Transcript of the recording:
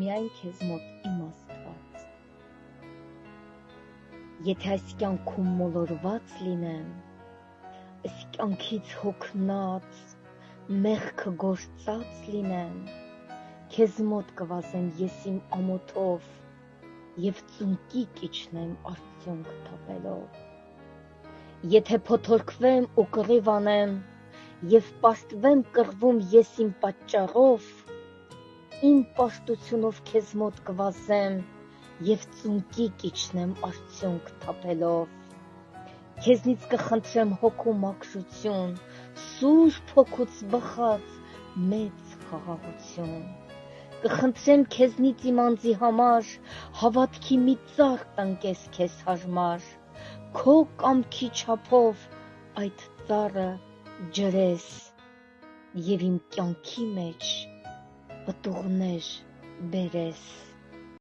միայն քեզ մոտ իմ Աստված։ Եթե այս կյանքում մոլորված լինեմ, այս կյանքից հոգնած, մեղքը գործած լինեմ, քեզ մոտ կվազեմ ես իմ ամոթով և ծունկի կիջնեմ արդյունք թափելով։ Եթե փոթորկվեմ ու կռիվ անեմ և պաշտվեմ կռվում ես իմ պատճառով, իմ պաշտությունով քեզ մոտ կվազեմ և ծունկի կիջնեմ արդյունք թափելով։ Քեզնից կխնդրեմ հոգու մաքրություն, Սուրբ Հոգուց բխած մեծ խաղաղություն։ Կխնդրեմ քեզնից իմ անձի համար հավատքի մի ծառ տնկես քեզ հարմար, քո կամքի չափով այդ ծառը ջրես և իմ կյանքի մեջ պտուղներ բերես։